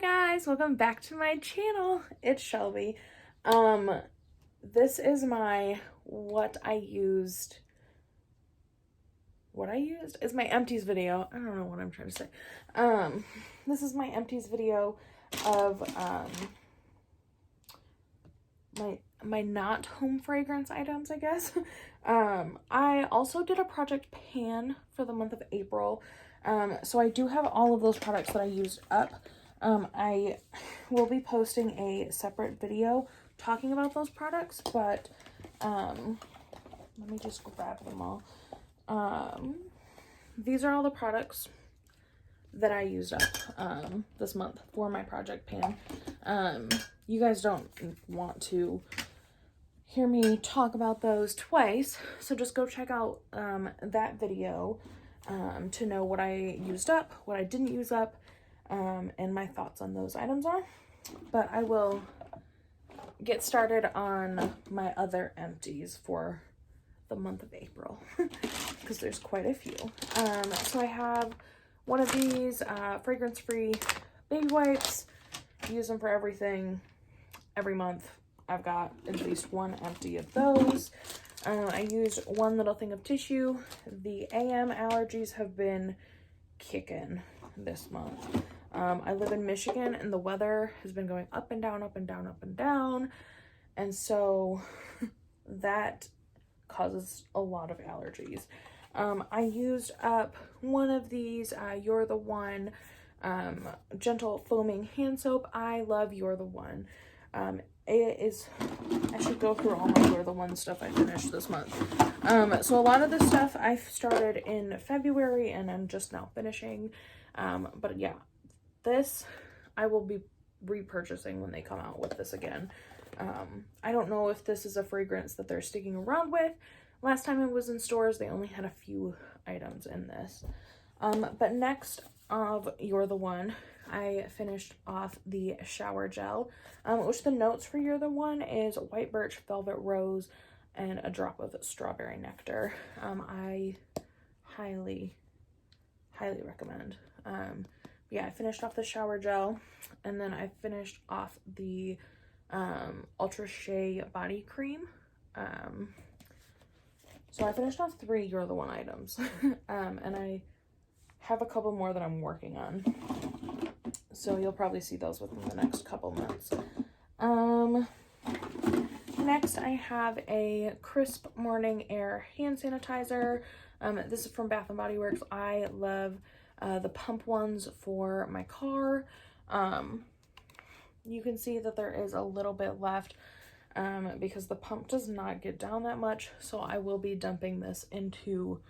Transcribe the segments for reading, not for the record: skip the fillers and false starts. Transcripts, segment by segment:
guys, welcome back to my channel. It's Shelby. This is my what I used is my empties video. I don't know what I'm trying to say. This is my empties video of my not home fragrance items, I guess. I also did a project pan for the month of April. So I do have all of those products that I used up. I will be posting a separate video talking about those products, but let me just grab them all. These are all the products that I used up this month for my project pan. You guys don't want to hear me talk about those twice, so just go check out that video to know what I used up, what I didn't use up, and my thoughts on those items are. But I will get started on my other empties for the month of April because there's quite a few. So I have one of these fragrance-free baby wipes. Use them for everything. Every month I've got at least one empty of those. I used one little thing of tissue. The AM allergies have been kicking this month. I live in Michigan and the weather has been going up and down, up and down, up and down. And so that causes a lot of allergies. I used up one of these You're the One gentle foaming hand soap. I love You're the One. It is, I should go through all my You're the One stuff I finished this month. So a lot of this stuff I started in February and I'm just now finishing. But yeah, this I will be repurchasing when they come out with this again. I don't know if this is a fragrance that they're sticking around with. Last time it was in stores, they only had a few items in this. But next of You're the One, I finished off the shower gel, which the notes for You're the One is white birch, velvet rose, and a drop of strawberry nectar. I highly recommend. Yeah, I finished off the shower gel, and then I finished off the Ultra Shea body cream. So I finished off 3 You're the One items, and I have a couple more that I'm working on. So you'll probably see those within the next couple months. Next I have a Crisp Morning Air hand sanitizer. This is from Bath & Body Works. I love the pump ones for my car. You can see that there is a little bit left because the pump does not get down that much. So I will be dumping this into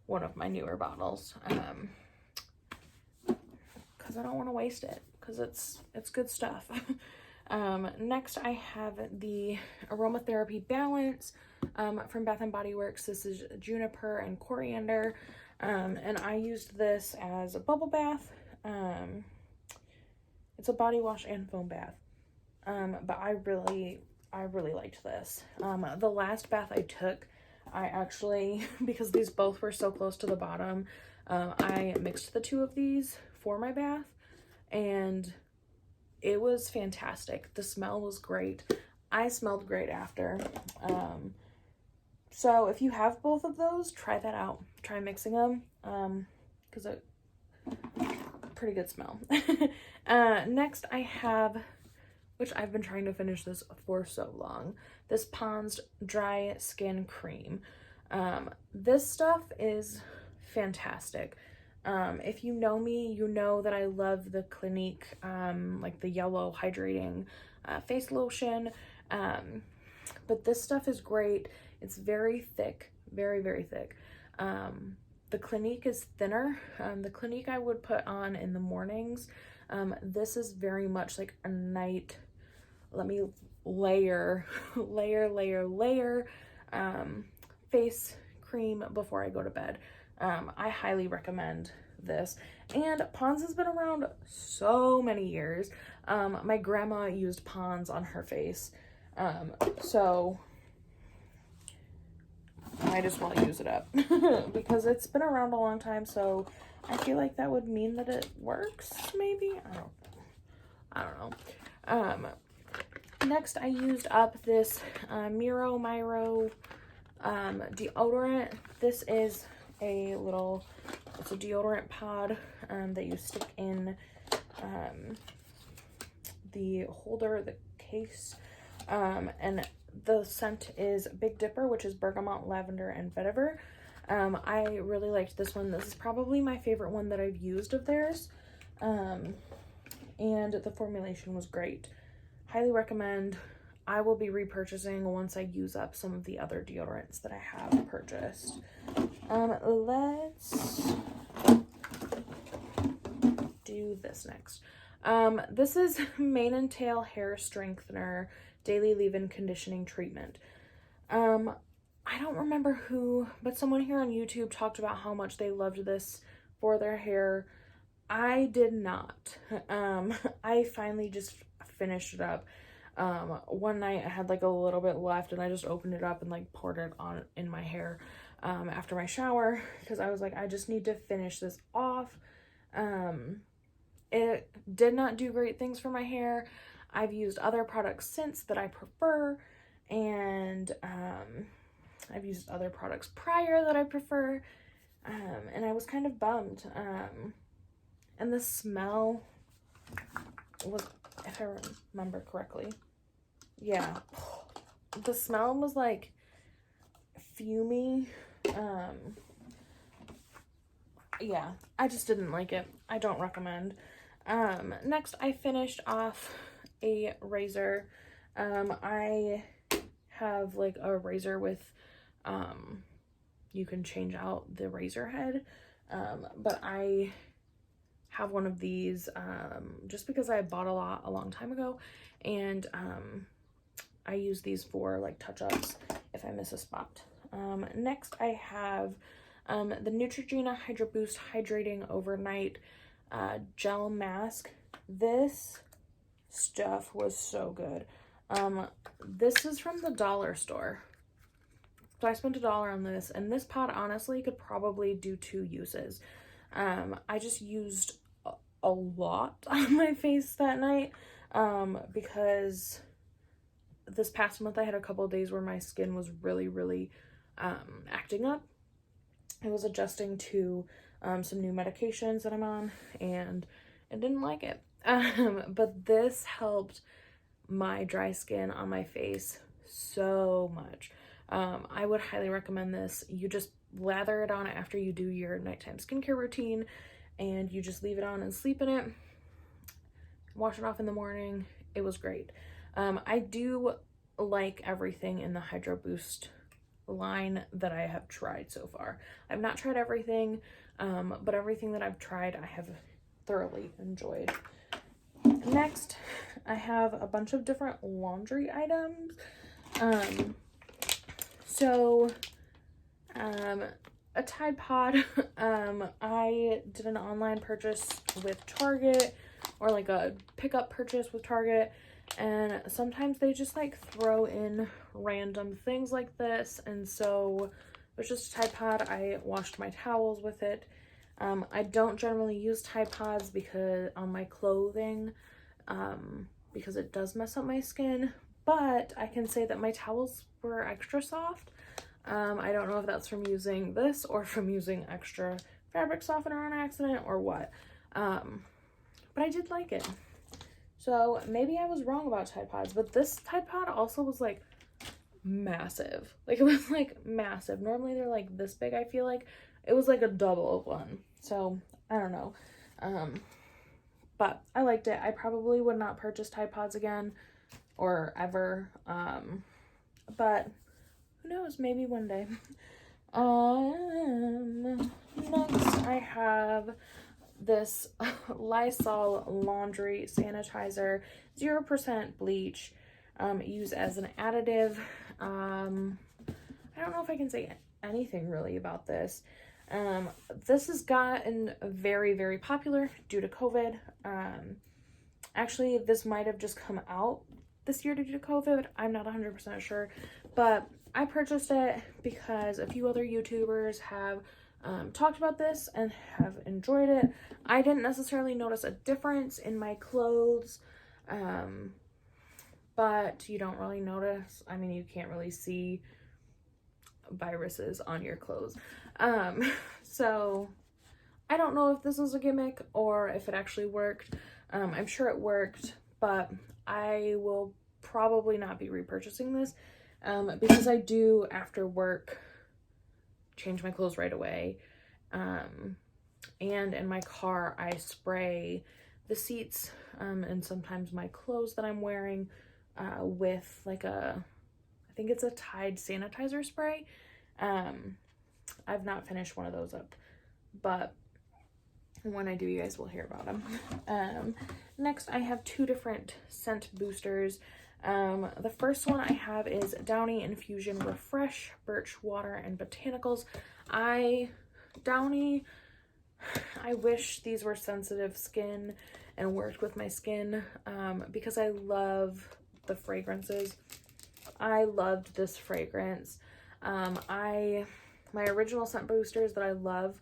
one of my newer bottles. Because I don't want to waste it, because it's good stuff. Next I have the Aromatherapy Balance from Bath & Body Works. This is juniper and coriander, and I used this as a bubble bath. It's a body wash and foam bath, but I really liked this. The last bath I took, I actually, because these both were so close to the bottom, I mixed the two of these for my bath, and it was fantastic. The smell was great. I smelled great after. So if you have both of those, try that out. Try mixing them, because it pretty good smell. Next I have, which I've been trying to finish this for so long, this Pons Dry Skin Cream. This stuff is fantastic. If you know me, you know that I love the Clinique, like the yellow hydrating face lotion. But this stuff is great. It's very thick, very thick. The Clinique is thinner. The Clinique I would put on in the mornings. This is very much like a night, let me layer face cream before I go to bed. I highly recommend this. And Pons has been around so many years. My grandma used Pons on her face. So I just want to use it up because it's been around a long time. So I feel like that would mean that it works, maybe. I don't know. I don't know. Next, I used up this Miro deodorant. This is it's a deodorant pod that you stick in the holder, the case, and the scent is Big Dipper, which is bergamot, lavender, and vetiver. I really liked this one. This is probably my favorite one that I've used of theirs, and the formulation was great. Highly recommend. I will be repurchasing once I use up some of the other deodorants that I have purchased. Let's do this next. This is Mane and Tail Hair Strengthener Daily Leave-In Conditioning Treatment. I don't remember who, but someone here on YouTube talked about how much they loved this for their hair. I did not. I finally just finished it up. One night I had like a little bit left and I just opened it up and like poured it on in my hair after my shower because I was like, I just need to finish this off. It did not do great things for my hair. I've used other products since that I prefer, and I've used other products prior that I prefer, and I was kind of bummed. And the smell was, if I remember correctly, yeah, the smell was like fumey. Yeah, I just didn't like it. I don't recommend. Next I finished off a razor. I have like a razor with, you can change out the razor head, but I have one of these, just because I bought a lot a long time ago, and, I use these for like touch-ups if I miss a spot. Next I have, the Neutrogena Hydro Boost Hydrating Overnight, Gel Mask. This stuff was so good. This is from the dollar store. So I spent $1 on this, and this pot honestly could probably do 2 uses. I just used a lot on my face that night, because this past month I had a couple of days where my skin was really acting up. I was adjusting to some new medications that I'm on, and I didn't like it. But this helped my dry skin on my face so much. I would highly recommend this. You just lather it on after you do your nighttime skincare routine, and you just leave it on and sleep in it. Wash it off in the morning. It was great. I do like everything in the Hydro Boost line that I have tried so far. I've not tried everything, but everything that I've tried I have thoroughly enjoyed. Next, I have a bunch of different laundry items. A Tide Pod. I did an online purchase with Target, or like a pickup purchase with Target, and sometimes they just like throw in random things like this, and so it was just a Tide Pod. I washed my towels with it. I don't generally use Tide Pods because on my clothing, because it does mess up my skin, but I can say that my towels were extra soft. I don't know if that's from using this or from using extra fabric softener on accident or what, but I did like it. So maybe I was wrong about Tide Pods, but this Tide Pod also was like massive. Like it was like massive. Normally they're like this big, I feel like. It was like a double of one. So I don't know. But I liked it. I probably would not purchase Tide Pods again or ever. But who knows, maybe one day. Next I have this Lysol laundry sanitizer, 0% bleach, used as an additive. I don't know if I can say anything really about this. This has gotten very popular due to COVID. Actually, this might have just come out this year due to COVID. I'm not 100% sure, but I purchased it because a few other YouTubers have talked about this and have enjoyed it. I didn't necessarily notice a difference in my clothes But you don't really notice. I mean, you can't really see viruses on your clothes. So I don't know if this was a gimmick or if it actually worked. I'm sure it worked, but I will probably not be repurchasing this, because I do, after work, change my clothes right away. And in my car, I spray the seats, and sometimes my clothes that I'm wearing, with like I think it's a Tide sanitizer spray. I've not finished one of those up, but when I do, you guys will hear about them. Next, I have two different scent boosters. The first one I have is Downy Infusion Refresh, Birch Water, and Botanicals. Downy, I wish these were sensitive skin and worked with my skin, because I love the fragrances. I loved this fragrance. My original scent boosters that I love,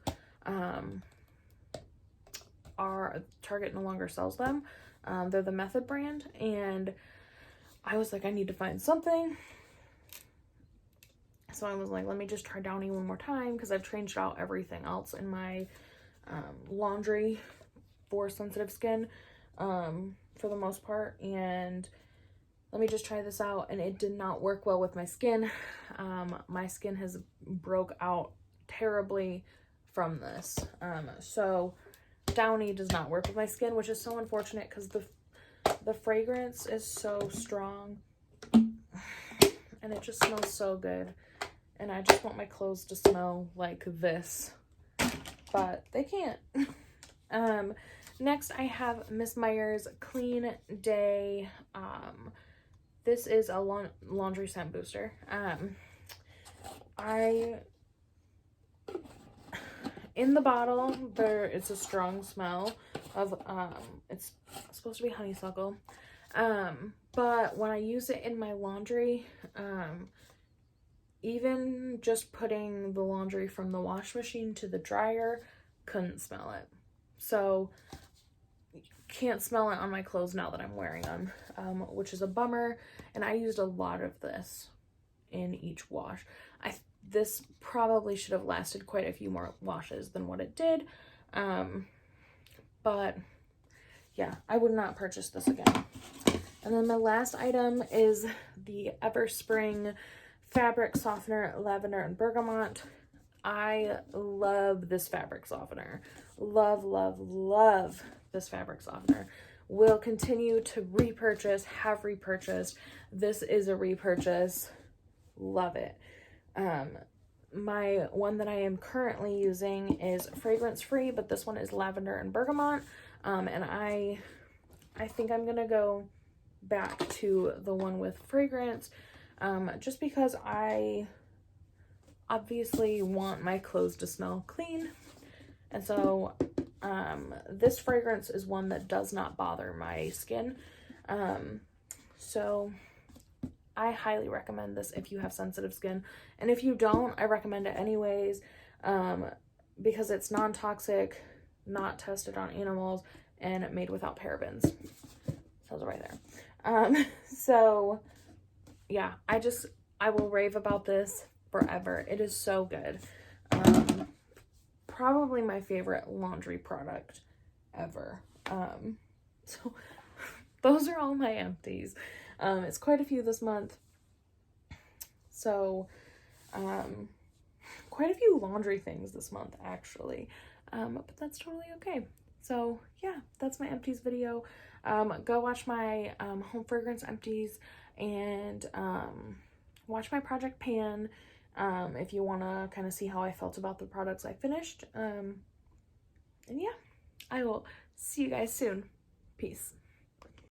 are Target no longer sells them. They're the Method brand, and I was like, I need to find something. So I was like, let me just try Downy one more time, because I've changed out everything else in my laundry for sensitive skin, for the most part, and let me just try this out. And it did not work well with my skin. My skin has broke out terribly from this. So Downy does not work with my skin, which is so unfortunate, because the fragrance is so strong and it just smells so good, and I just want my clothes to smell like this, but they can't. Next I have Miss Meyer's Clean Day. This is a laundry scent booster. In the bottle, it's a strong smell of, it's supposed to be honeysuckle. But when I use it in my laundry, even just putting the laundry from the wash machine to the dryer, couldn't smell it. So can't smell it on my clothes now that I'm wearing them, which is a bummer. And I used a lot of this in each wash. This probably should have lasted quite a few more washes than what it did. But yeah, I would not purchase this again. And then my last item is the Everspring Fabric Softener, Lavender and Bergamot. I love this fabric softener. Love, love, love this fabric softener. Will continue to repurchase, have repurchased. This is a repurchase. Love it. My one that I am currently using is fragrance free, but this one is lavender and bergamot. And I think I'm gonna go back to the one with fragrance, just because I obviously want my clothes to smell clean. And so this fragrance is one that does not bother my skin. So I highly recommend this if you have sensitive skin. And if you don't, I recommend it anyways, because it's non-toxic, not tested on animals, and made without parabens. Tells it right there. So yeah, I will rave about this forever. It is so good. Probably my favorite laundry product ever. So those are all my empties. It's quite a few this month. So, quite a few laundry things this month, actually. But that's totally okay. So, yeah, that's my empties video. Go watch my home fragrance empties, and watch my project pan if you want to kind of see how I felt about the products I finished. And yeah, I will see you guys soon. Peace.